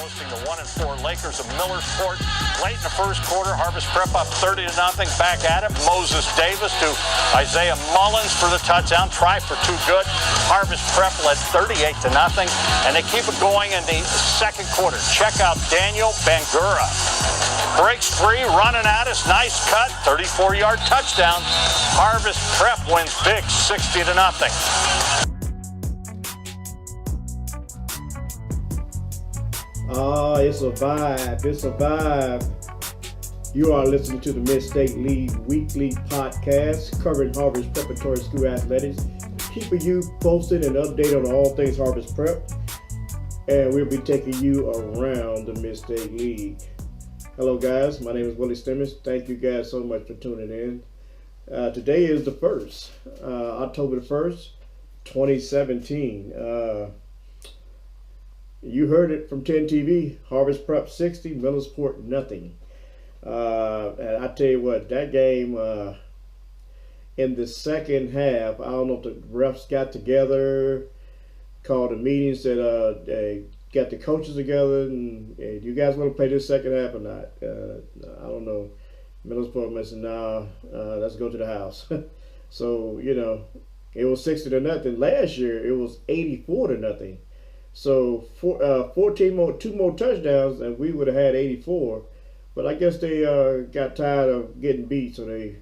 hosting the 1-4 Lakers of Millersport. Late in the first quarter, Harvest Prep up 30-0. Back at it. Moses Davis to Isaiah Mullins for the touchdown. Try for two good. Harvest Prep led 38-0, and they keep it going in the second quarter. Check out Daniel Bangura. Breaks free, running at us. Nice cut. 34-yard touchdown. Harvest Prep wins big, 60-0. It's a vibe. It's a vibe. You are listening to the Mid-State League Weekly Podcast covering Harvest Preparatory School athletics, keeping you posted and updated on all things Harvest Prep. And we'll be taking you around the Mid-State League. Hello, guys. My name is Willie Stimmons. Thank you guys so much for tuning in. Today is the 1st, October the 1st, 2017. You heard it from 10 TV. Harvest Prep 60, Millersport nothing. And I tell you what, that game in the second half, I don't know if the refs got together, called a meeting, said they got the coaches together, and you guys want to play this second half or not? I don't know. Millersport mentioned, nah, let's go to the house. So, you know, it was 60-0. Last year, it was 84-0. So, 2 more touchdowns, and we would have had 84. But I guess they got tired of getting beat, so that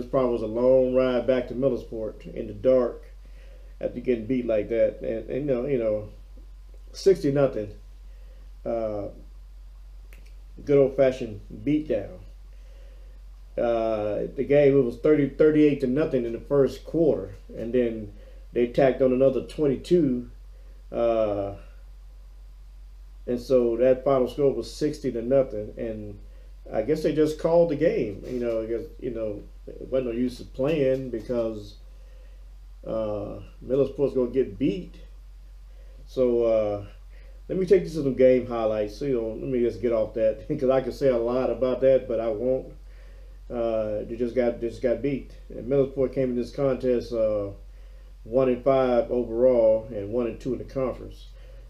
probably was a long ride back to Millersport in the dark after getting beat like that. And you know, 60-0. Good old-fashioned beatdown. The game, it was 38-0 in the first quarter, and then they tacked on another 22. And so that final score was 60-0, and I guess they just called the game. It wasn't no use of playing because Millersport's gonna get beat. So let me take you to some game highlights. So, let me just get off that because I can say a lot about that, but I won't. They just got beat. And Millersport came in this contest 1-5 overall and 1-2 in the conference.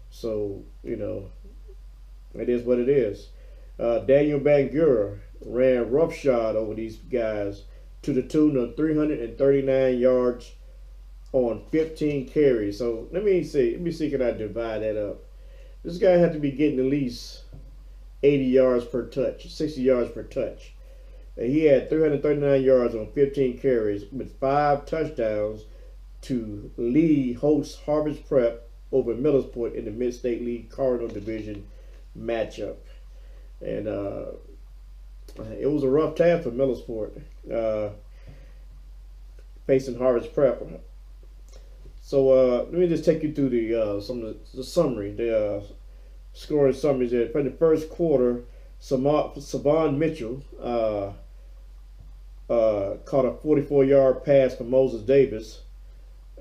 So it is what it is. Daniel Bangura ran roughshod over these guys to the tune of 339 yards on 15 carries. So let me see, can I divide that up? This guy had to be getting at least 80 yards per touch, 60 yards per touch. And he had 339 yards on 15 carries with 5 touchdowns to lead host Harvest Prep over Millersport in the Mid-State League Cardinal Division matchup. And it was a rough task for Millersport facing Harvest Prep. So let me just take you through the summary, the scoring summaries there. For the first quarter, Savon Mitchell caught a 44-yard pass from Moses Davis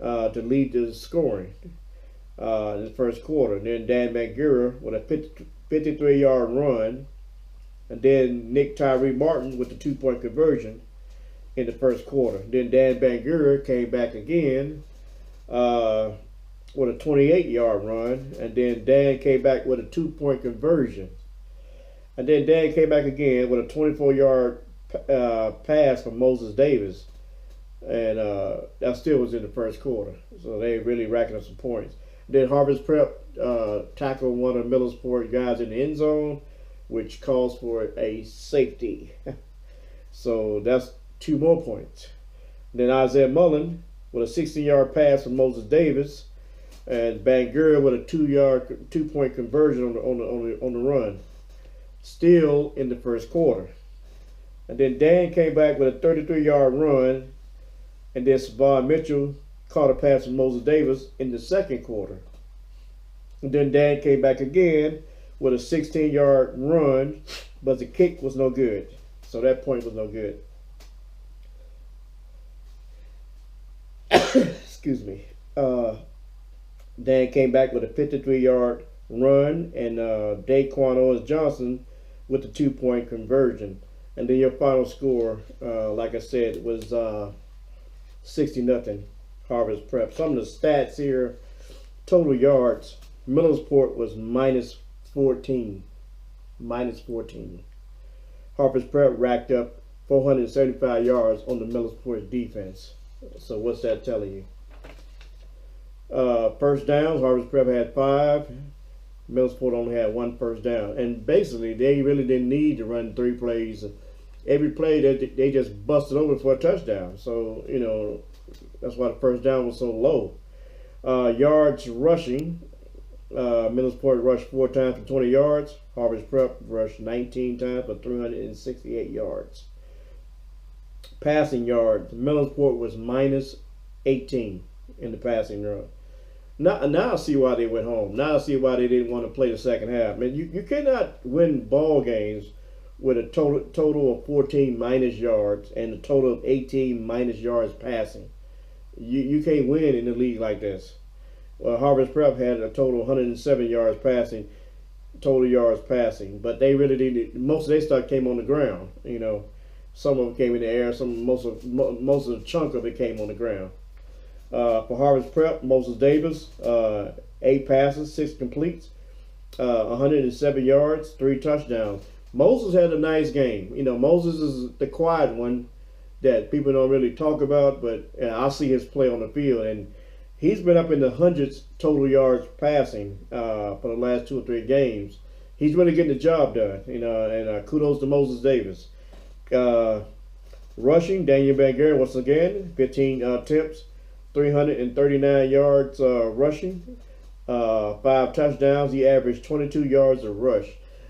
to lead the scoring in the first quarter. And then Dan Bangura with a 53-yard run, and then Nick Tyree Martin with the 2-point conversion in the first quarter. Then Dan Bangura came back again with a 28-yard run, and then Dan came back with a 2-point conversion. And then Dan came back again with a 24-yard pass from Moses Davis, and that still was in the first quarter. So they really racking up some points. Then Harvest Prep tackled one of Millersport guys in the end zone, which calls for a safety. So that's 2 more points. Then Isaiah Mullins with a 60-yard pass from Moses Davis, and Bangura with a 2-point conversion on the run, still in the first quarter. And then Dan came back with a 33-yard run, and then Savon Mitchell caught a pass from Moses Davis in the second quarter. And then Dan came back again with a 16-yard run, but the kick was no good. So that point was no good. Excuse me. Dan came back with a 53-yard run, and Daquan Owens Johnson with the 2-point conversion. And then your final score, like I said, was 60-0 Harvest Prep. Some of the stats here: total yards Millersport was minus 14. Minus 14. Harper's Prep racked up 475 yards on the Millersport defense. So what's that telling you? First downs, Harvest Prep had 5. Millersport only had 1 first down. And basically, they really didn't need to run 3 plays. Every play, they just busted over for a touchdown. So, you know, that's why the first down was so low. Yards rushing, Millersport rushed 4 times for 20 yards. Harvest Prep rushed 19 times for 368 yards. Passing yards, Millersport was minus 18 in the passing run. Now I see why they went home. Now I see why they didn't want to play the second half. Man, you cannot win ball games with a total of 14 minus yards and a total of 18 minus yards passing. You can't win in the league like this. Well, Harvest Prep had a total of 107 yards passing, total yards passing, but they really didn't. Most of their stuff came on the ground. You know, some of it came in the air. Most of the chunk of it came on the ground. For Harvest Prep, Moses Davis, 8 passes, 6 completes, 107 yards, 3 touchdowns. Moses had a nice game. You know, Moses is the quiet one that people don't really talk about, but I see his play on the field, and he's been up in the hundreds total yards passing for the last 2 or 3 games. He's really getting the job done, you know, and kudos to Moses Davis. Rushing, Daniel Banguer once again, 15 attempts, 339 yards rushing, 5 touchdowns. He averaged 22 yards a rush.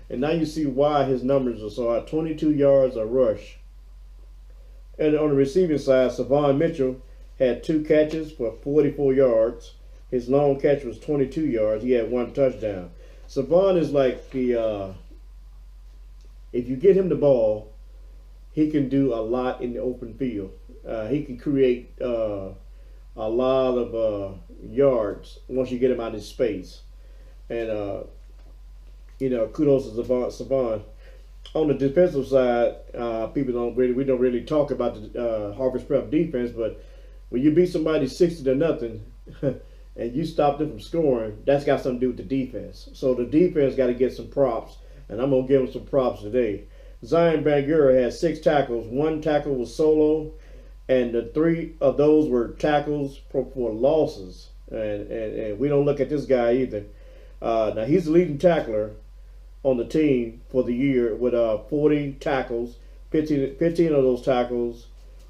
And now you see why his numbers are so high, 22 yards a rush. And on the receiving side, Savon Mitchell had 2 catches for 44 yards. His long catch was 22 yards. He had 1 touchdown. Savon is like the, if you get him the ball, he can do a lot in the open field. He can create a lot of yards once you get him out of space. And, you know, kudos to Savon. On the defensive side, we don't really talk about the Harvest Prep defense, but when you beat somebody 60-0 and you stop them from scoring, that's got something to do with the defense. So the defense got to get some props, and I'm gonna give them some props today. Zion Bangura had 6 tackles. 1 tackle was solo, and the 3 of those were tackles for losses. And we don't look at this guy either. Now he's the leading tackler on the team for the year with 40 tackles. 15 of those tackles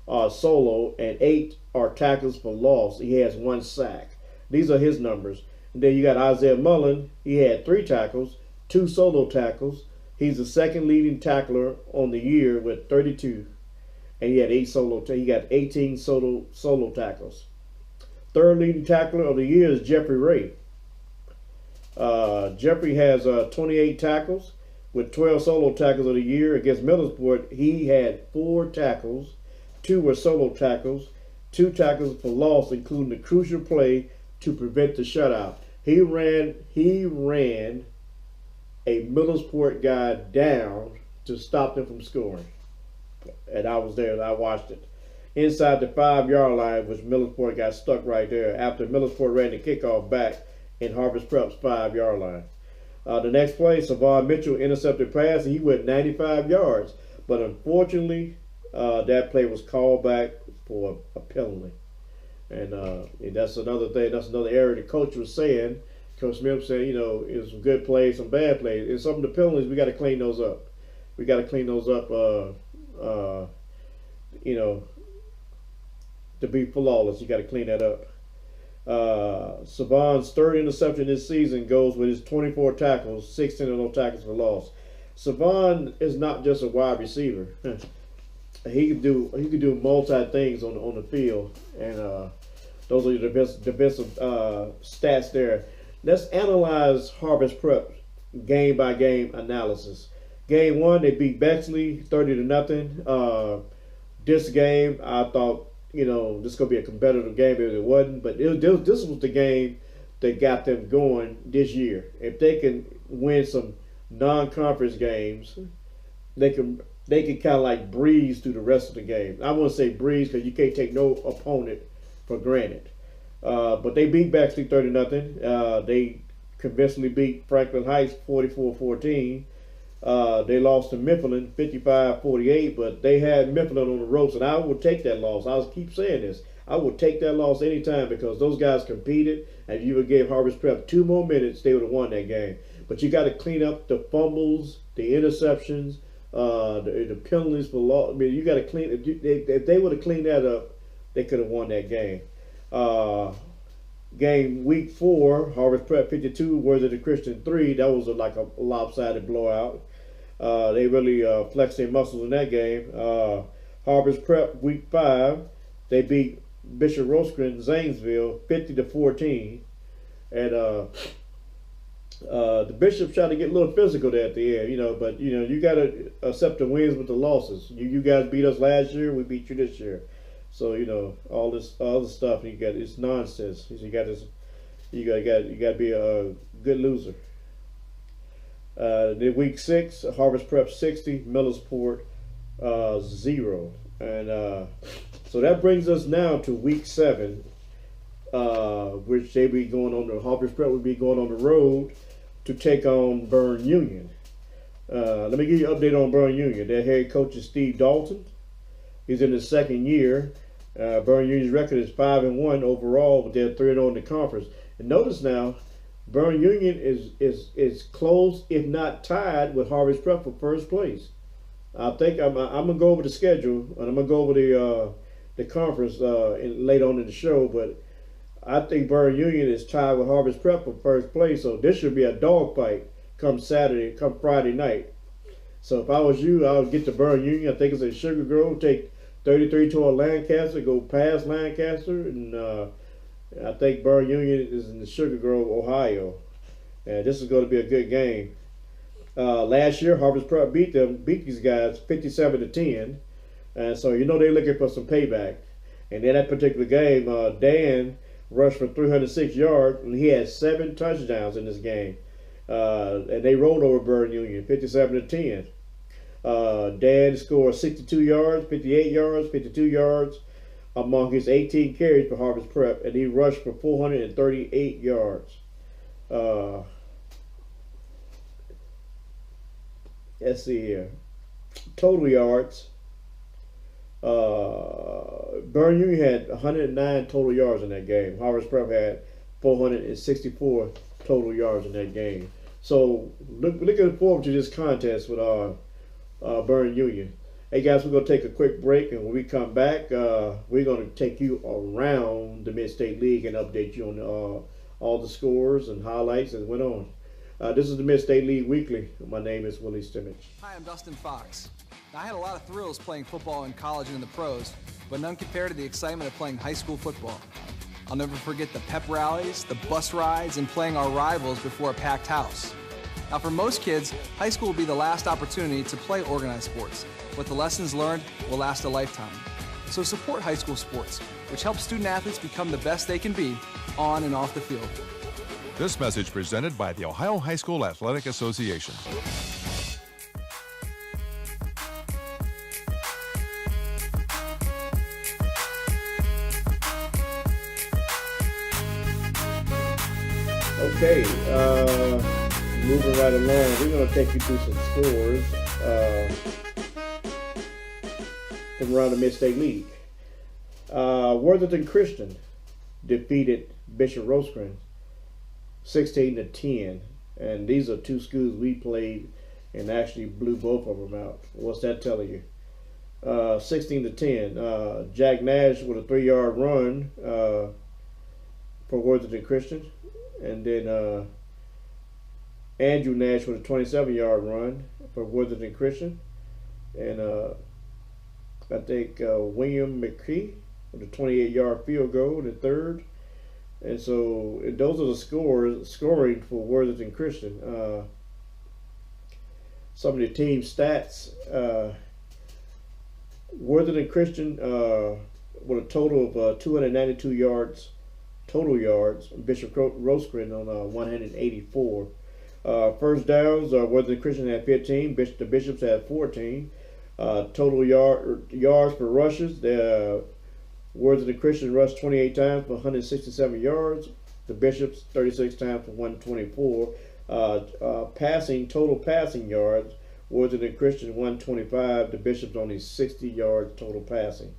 are solo, and 8 are tackles for loss. He has 1 sack. These are his numbers. And then you got Isaiah Mullen. He had 3 tackles, 2 solo tackles. He's the second leading tackler on the year with 32, and he had 8 solo. He got 18 solo tackles. Third leading tackler of the year is Jeffrey Ray. Jeffrey has 28 tackles with 12 solo tackles of the year. Against Millersport, he had 4 tackles. 2 were solo tackles, 2 tackles for loss, including the crucial play to prevent the shutout. He ran a Millersport guy down to stop them from scoring. And I was there and I watched it. Inside the 5-yard line, which Millersport got stuck right there after Millersport ran the kickoff back in Harvest Prep's 5-yard line. The next play, Savon Mitchell intercepted pass, and he went 95 yards. But unfortunately, that play was called back for a penalty. And that's another thing. That's another area the coach was saying. Coach Smith said, you know, it was some good plays, some bad plays. And some of the penalties, we got to clean those up. We got to clean those up, you know, to be flawless. You got to clean that up. Savon's 3rd interception this season goes with his 24 tackles, 16 of those tackles for loss. Savon is not just a wide receiver. He can do multi things on the field, and those are the defensive stats there. Let's analyze Harvest Prep game by game analysis. Game 1, they beat Bexley 30-0. This game, I thought, you know, this is gonna be a competitive game, if it wasn't. But this was the game that got them going this year. If they can win some non-conference games, they can kind of like breeze through the rest of the game. I won't say breeze because you can't take no opponent for granted. But they beat Bexley 30-0. They convincingly beat Franklin Heights 44-14. They lost to Mifflin 55-48, but they had Mifflin on the ropes, and I would take that loss. I'll keep saying this. I would take that loss anytime because those guys competed, and if you would give Harvest Prep 2 more minutes, they would have won that game. But you got to clean up the fumbles, the interceptions, the penalties for loss. I mean, you got to clean. If they would have cleaned that up, they could have won that game. Game week 4, Harvest Prep 52, Worthington Christian 3. That was like a lopsided blowout. They really flexed their muscles in that game. Harvest Prep week 5, they beat Bishop Rosecrans Zanesville 50-14, and the Bishops tried to get a little physical there at the end, but you got to accept the wins with the losses. You guys beat us last year, we beat you this year. So all this other stuff it's nonsense. You got to be a good loser. Then week 6, Harvest Prep 60, Millersport 0, and so that brings us now to week 7, which they be going on the Harvest Prep would be going on the road to take on Bern Union. Let me give you an update on Bern Union. Their head coach is Steve Dalton. He's in his 2nd year. Bern Union's record is 5-1 overall, but they're 3-0 in the conference. And notice now, Bern Union is close, if not tied, with Harvest Prep for first place. I think I'm gonna go over the schedule, and I'm gonna go over the conference later on in the show. But I think Bern Union is tied with Harvest Prep for first place, so this should be a dogfight come Friday night. So if I was you, I would get to Bern Union. I think it's in Sugar Grove. Take 33 toward Lancaster, go past Lancaster, and I think Bern Union is in the Sugar Grove, Ohio. And this is going to be a good game. Last year, Harvest Prep beat these guys 57-10, and so they're looking for some payback. And in that particular game, Dan rushed for 306 yards, and he had 7 touchdowns in this game. And they rolled over Bern Union 57-10. Dan scored 62 yards, 58 yards, 52 yards among his 18 carries for Harvest Prep, and he rushed for 438 yards. Let's see here. Total yards. Bern Union had 109 total yards in that game. Harvest Prep had 464 total yards in that game. So looking forward to this contest with Bern Union. Hey guys, we're going to take a quick break, and when we come back, we're going to take you around the Mid-State League and update you on all the scores and highlights that went on. This is the Mid-State League Weekly. My name is Willie Stimmich. Hi, I'm Dustin Fox. I had a lot of thrills playing football in college and in the pros, but none compared to the excitement of playing high school football. I'll never forget the pep rallies, the bus rides, and playing our rivals before a packed house. Now, for most kids, high school will be the last opportunity to play organized sports, but the lessons learned will last a lifetime. So support high school sports, which helps student athletes become the best they can be on and off the field. This message presented by the Ohio High School Athletic Association. Okay, moving right along, we're going to take you through some scores from around the Mid-State League. Worthington Christian defeated Bishop Rosecrans 16-10, and these are 2 schools we played and actually blew both of them out. What's that telling you? 16-10. Jack Nash with a 3-yard run for Worthington Christian. And then Andrew Nash with a 27-yard run for Worthington Christian. And I think William McKee with a 28-yard field goal in the 3rd. And so those are the scoring for Worthington Christian. Some of the team stats. Worthington Christian with a total of 292 yards. Total yards. Bishop Rosecrans on 184. First downs, Worthington Christian had 15. The Bishops had 14. Total yards for rushes. Worthington Christian rushed 28 times for 167 yards. The Bishops 36 times for 124. Total passing yards, Worthington Christian 125. The Bishops only 60 yards total passing.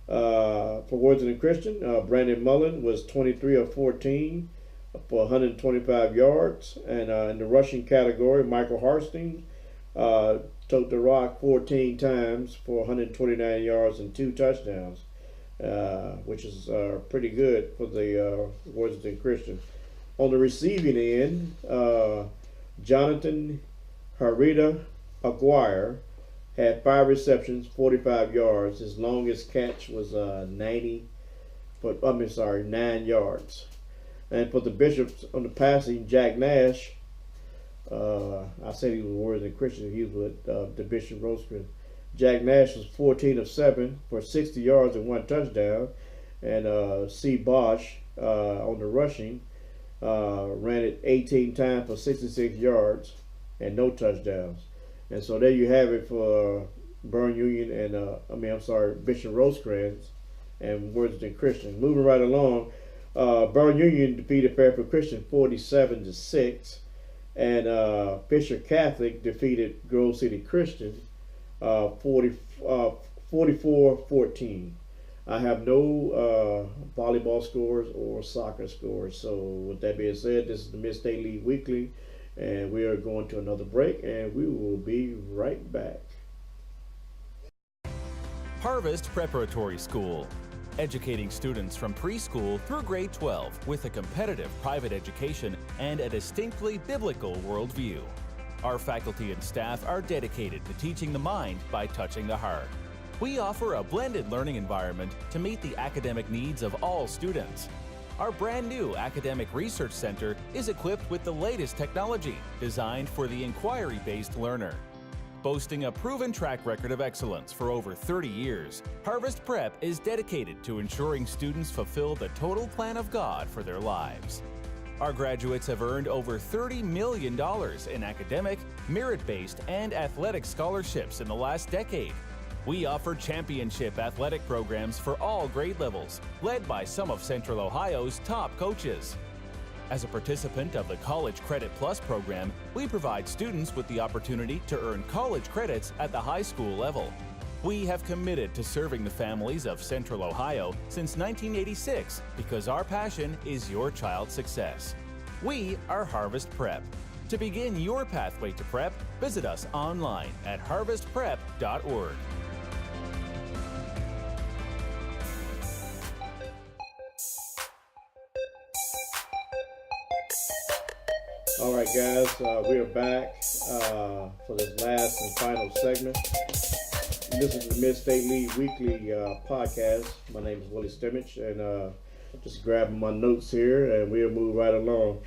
For Worthington Christian, Brandon Mullen was 23 of 14 for 125 yards. And in the rushing category, Michael Harstings took the rock 14 times for 129 yards and 2 touchdowns, which is pretty good for the Worthington Christian. On the receiving end, Jonathan Harita Aguirre had 5 receptions, 45 yards. His longest catch was 9 yards. And for the Bishops on the passing, Jack Nash, I said he was Worthington Christian. He was with the Bishop Rosecrans. Jack Nash was 14 of 7 for 60 yards and 1 touchdown. And C. Bosch on the rushing ran it 18 times for 66 yards and no touchdowns. And so there you have it for Byrne Union and Bishop Rosecrans and Worthington Christian. Moving right along, Byrne Union defeated Fairfield Christian 47-6, and Fisher Catholic defeated Grove City Christian 44-14. I have no volleyball scores or soccer scores. So with that being said, this is the Mid-State League Weekly, and we are going to another break, and we will be right back. Harvest Preparatory School, educating students from preschool through grade 12 with a competitive private education and a distinctly biblical worldview. Our faculty and staff are dedicated to teaching the mind by touching the heart. We offer a blended learning environment to meet the academic needs of all students. Our brand new Academic Research Center is equipped with the latest technology designed for the inquiry-based learner. Boasting a proven track record of excellence for over 30 years, Harvest Prep is dedicated to ensuring students fulfill the total plan of God for their lives. Our graduates have earned over $30 million in academic, merit-based, and athletic scholarships in the last decade. We offer championship athletic programs for all grade levels, led by some of Central Ohio's top coaches. As a participant of the College Credit Plus program, we provide students with the opportunity to earn college credits at the high school level. We have committed to serving the families of Central Ohio since 1986 because our passion is your child's success. We are Harvest Prep. To begin your pathway to prep, visit us online at harvestprep.org. All right, guys, we are back for this last and final segment. This is the Mid-State League Weekly podcast. My name is Willie Stimmich, and just grabbing my notes here, and we'll move right along.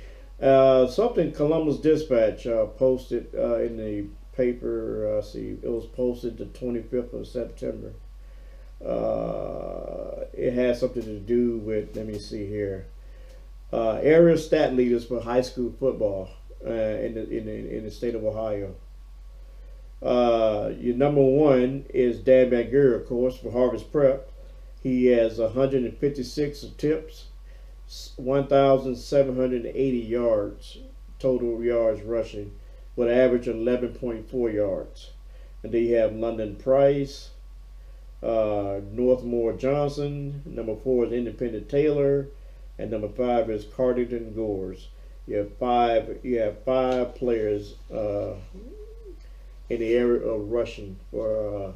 Something Columbus Dispatch posted in the paper. It was posted the 25th of September. It has something to do with, let me see here. Area stat leaders for high school football in the state of Ohio. Your number one is Dan Bangur, of course, for Harvest Prep. He has 156 attempts, 1,780 yards, total yards rushing, with an average of 11.4 yards. And then you have London Price, Northmore Johnson. Number 4 is Independent Taylor. And number 5 is Cardington Gores. You have five players in the area of rushing for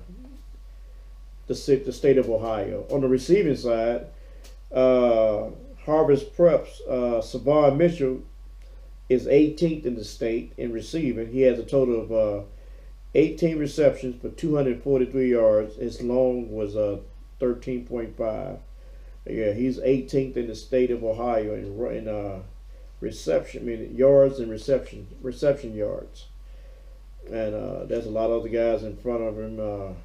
the state of Ohio. On the receiving side, Harvest Prep's Savon Mitchell is 18th in the state in receiving. He has a total of 18 receptions for 243 yards. His long was 13.5. Yeah, he's 18th in the state of Ohio in reception, yards and reception yards. And there's a lot of other guys in front of him.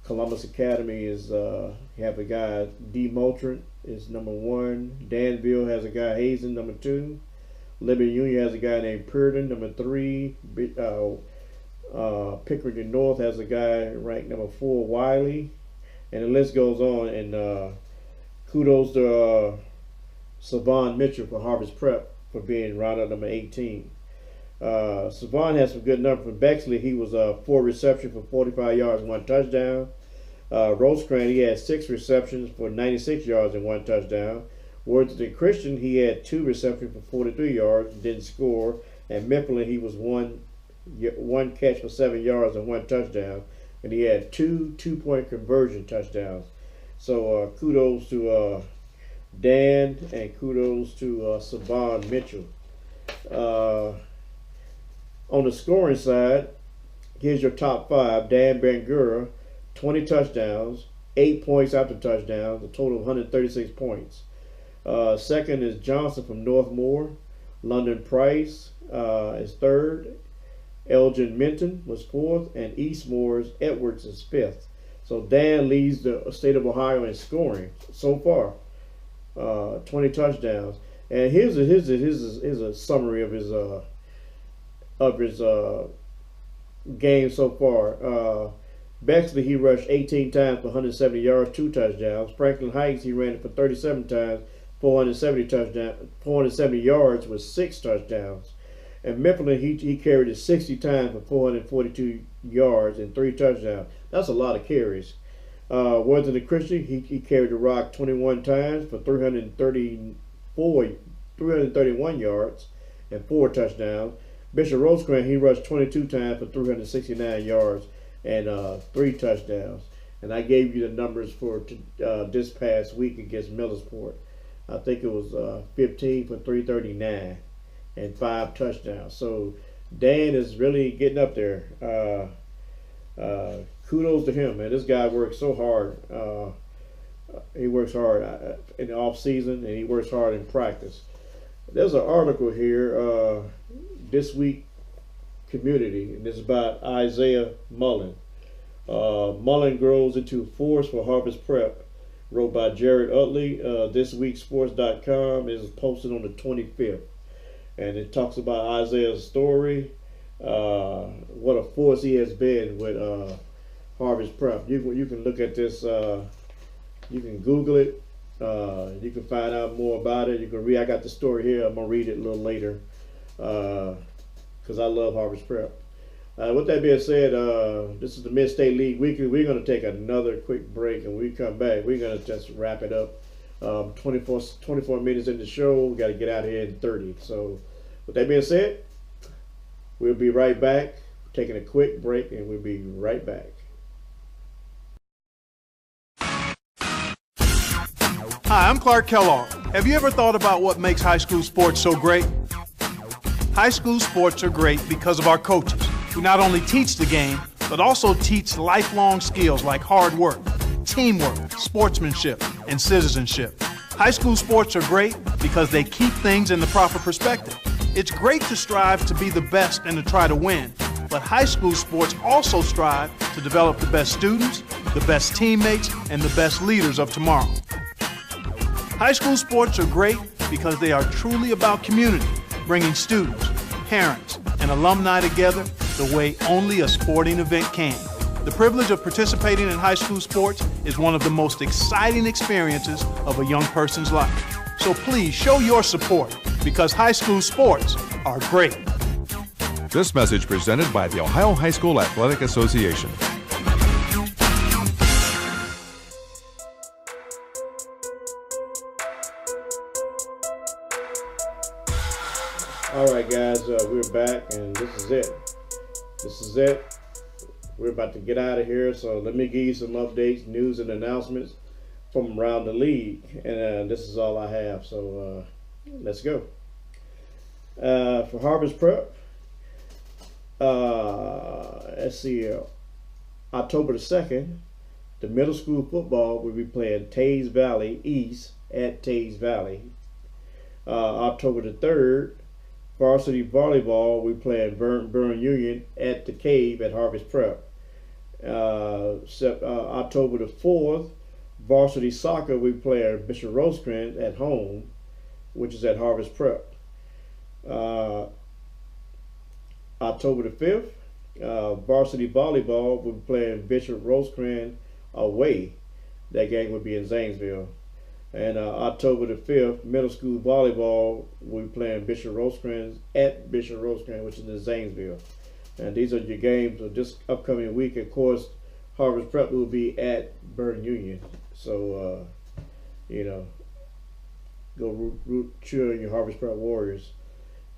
Columbus Academy is you have a guy D. Moultrie is number 1. Danville has a guy Hazen, number 2. Liberty Union has a guy named Puritan, number 3. Pickering North has a guy ranked number 4, Wiley, and the list goes on. And kudos to Savon Mitchell for Harvest Prep for being rounded number 18. Savon had some good numbers from Bexley. He was 4 receptions for 45 yards and 1 touchdown. Rosecrans, he had 6 receptions for 96 yards and 1 touchdown. Worthington Christian, he had 2 receptions for 43 yards and didn't score. And Mifflin, he was one catch for 7 yards and 1 touchdown. And he had 2 2-point conversion touchdowns. So kudos to Dan and kudos to Savon Mitchell. On the scoring side, here's your top 5. Dan Bangura, 20 touchdowns, 8 points after touchdowns, a total of 136 points. Second is Johnson from Northmore. London Price is third. Elgin Minton was fourth, and Eastmore's Edwards is fifth. So Dan leads the state of Ohio in scoring so far, 20 touchdowns. And here's a summary of his game so far. Bexley, he rushed 18 times for 170 yards, 2 touchdowns. Franklin Heights, he ran it for 37 times, 470 yards with 6 touchdowns. And Mifflin, he carried it 60 times for 442 yards and 3 touchdowns. That's a lot of carries. Worthington Christian, he carried the rock 21 times for 331 yards and 4 touchdowns. Bishop Rosecrans, he rushed 22 times for 369 yards and 3 touchdowns. And I gave you the numbers for this past week against Millersport. I think it was 15 for 339 and 5 touchdowns. So Dan is really getting up there. Kudos to him, man. This guy works so hard. He works hard in the off season, and he works hard in practice. There's an article here, This Week Community, and it's about Isaiah Mullen. Mullen grows into force for Harvest Prep. Wrote by Jared Utley. Thisweeksports.com is posted on the 25th. And it talks about Isaiah's story, what a force he has been with Harvest Prep. You can look at this, you can Google it, you can find out more about it. You can read, I got the story here, I'm going to read it a little later, because I love Harvest Prep. With that being said, this is the Mid-State League Weekly. We're going to take another quick break, and when we come back, we're going to just wrap it up. 24 minutes in the show. We got to get out of here in 30. So with that being said, we'll be right back, taking a quick break, and we'll be right back. Hi, I'm Clark Kellogg. Have you ever thought about what makes high school sports so great? High school sports are great because of our coaches, who not only teach the game, but also teach lifelong skills like hard work, teamwork, sportsmanship, and citizenship. High school sports are great because they keep things in the proper perspective. It's great to strive to be the best and to try to win, but high school sports also strive to develop the best students, the best teammates, and the best leaders of tomorrow. High school sports are great because they are truly about community, bringing students, parents, and alumni together the way only a sporting event can. The privilege of participating in high school sports is one of the most exciting experiences of a young person's life. So please show your support, because high school sports are great. This message presented by the Ohio High School Athletic Association. All right, guys, we're back, and this is it. We're about to get out of here, so let me give you some updates, news, and announcements from around the league. And this is all I have, so let's go. For Harvest Prep, let's see, October the 2nd, the middle school football will be playing Tays Valley East at Tays Valley. October the 3rd, varsity volleyball, we playing Burn Union at the Cave at Harvest Prep. October the 4th, varsity soccer, we play Bishop Rosecrans at home, which is at Harvest Prep. October the 5th, varsity volleyball, we're playing Bishop Rosecrans away. That game would be in Zanesville. And October the 5th, middle school volleyball, we're playing Bishop Rosecrans at Bishop Rosecrans, which is in Zanesville. And these are your games of this upcoming week. Of course, Harvest Prep will be at Burn Union. So, you know, go root cheer on your Harvest Prep Warriors.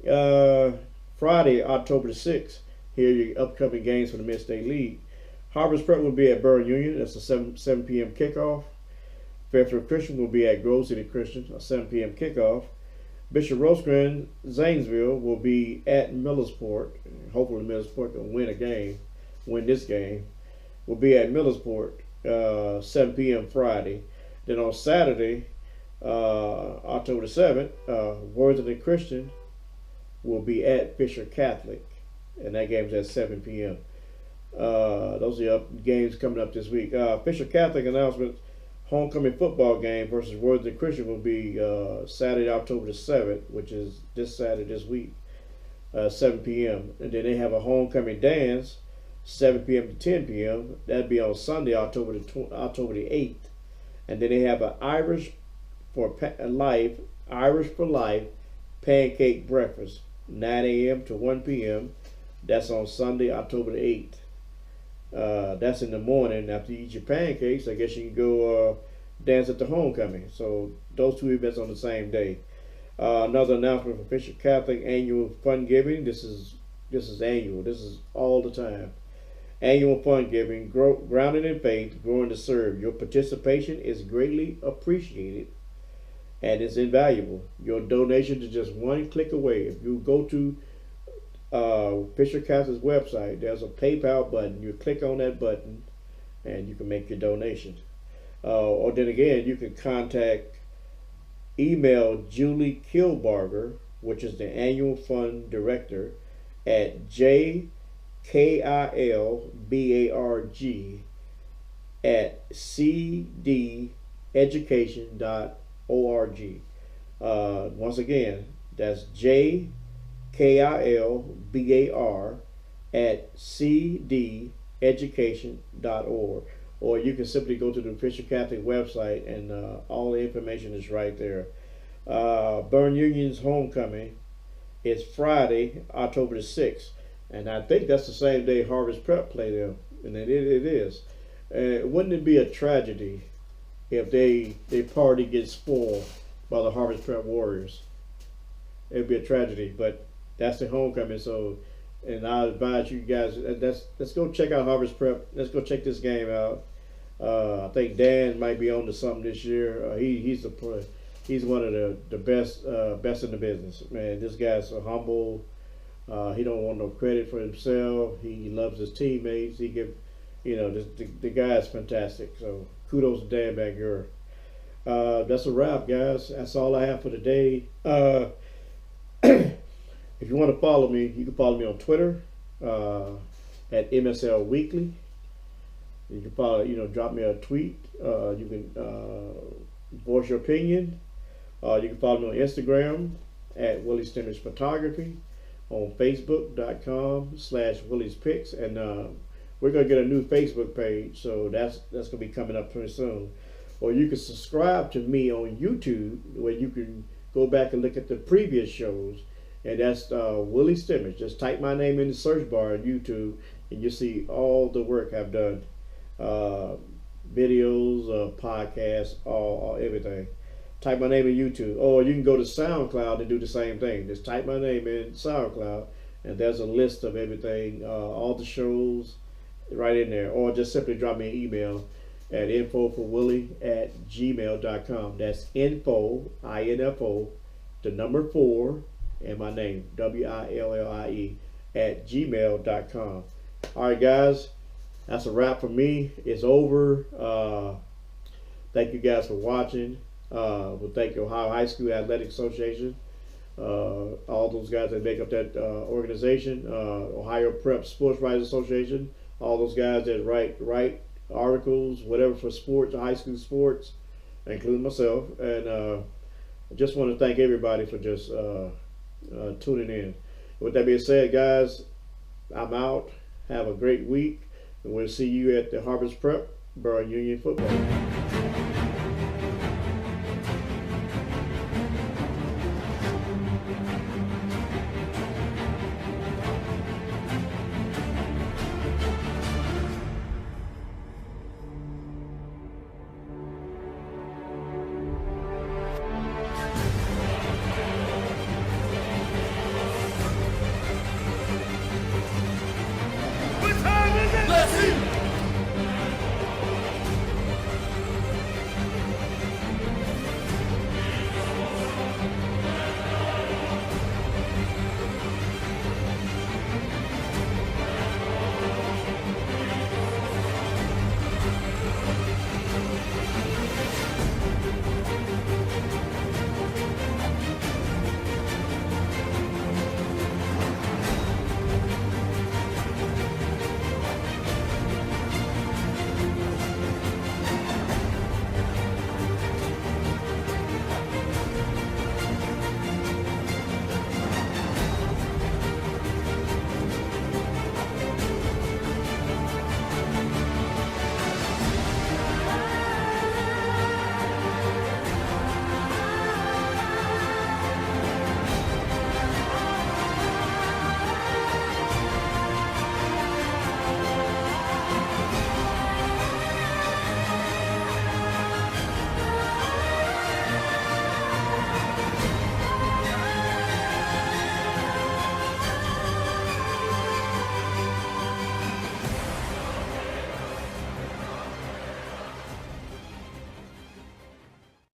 Friday, October the 6th, here are your upcoming games for the Mid-State League. Harvest Prep will be at Burn Union. That's a 7 p.m. kickoff. Fairfield Christian will be at Grove City Christian, a 7 p.m. kickoff. Bishop Rosecrans, Zanesville will be at Millersport. Hopefully Millersport can win this game. Will be at Millersport, 7 p.m. Friday. Then on Saturday, October the 7th, Worthington Christian will be at Fisher Catholic, and that game's at 7 p.m. Those are the games coming up this week. Fisher Catholic announcement: homecoming football game versus Worthington Christian will be Saturday, October the 7th, which is this Saturday this week, 7 p.m. And then they have a homecoming dance, 7 p.m. to 10 p.m. That'd be on Sunday, October the 8th. And then they have an Irish for Life pancake breakfast, 9 a.m. to 1 p.m. That's on Sunday, October the 8th. That's in the morning. After you eat your pancakes, I guess you can go dance at the homecoming. So those two events on the same day. Another announcement for Fisher Catholic: annual fund giving. This is annual. This is all the time. Annual fund giving, grounded in faith, growing to serve. Your participation is greatly appreciated and is invaluable. Your donation is just one click away. If you go to Fisher Catholic's website, there's a PayPal button. You click on that button and you can make your donation. Or then again, you can email Julie Kilbarger, which is the annual fund director, at jkilbarg@cdeducation.org. Once again, that's jkilbar@cdeducation.org. Or you can simply go to the Fisher Catholic website and all the information is right there. Burn Union's homecoming is Friday, October the 6th. And I think that's the same day Harvest Prep play them. And it is. Wouldn't it be a tragedy if their party gets spoiled by the Harvest Prep Warriors? It'd be a tragedy, but that's the homecoming. So, and I advise you guys, let's go check out Harvest Prep. Let's go check this game out. I think Dan might be on to something this year. He's one of the best in the business. Man, this guy's so humble. He don't want no credit for himself. He loves his teammates. He give, the guy's fantastic. So kudos to Dan Banger. That's a wrap, guys. That's all I have for today. If you want to follow me, you can follow me on Twitter at MSL Weekly. You can follow, drop me a tweet. You can voice your opinion. You can follow me on Instagram at Willie Stimmage Photography, on Facebook.com/Willie'sPics, and we're gonna get a new Facebook page, so that's gonna be coming up pretty soon. Or you can subscribe to me on YouTube, where you can go back and look at the previous shows, and that's Willie Stimmage. Just type my name in the search bar on YouTube, and you'll see all the work I've done, videos, podcasts, all everything. Type my name in YouTube, or you can go to SoundCloud and do the same thing. Just type my name in SoundCloud, and there's a list of everything, all the shows right in there. Or just simply drop me an email at infoforwillie@gmail.com. That's info, INFO, the number 4, and my name, WILLIE, @gmail.com. All right, guys, that's a wrap for me. It's over. Thank you guys for watching. We'll thank the Ohio High School Athletic Association, all those guys that make up that organization, Ohio Prep Sports Writers Association, all those guys that write articles, whatever, for sports, high school sports, including myself. And I just want to thank everybody for just tuning in. With that being said, guys, I'm out. Have a great week, and we'll see you at the Harvest Prep Burn Union football.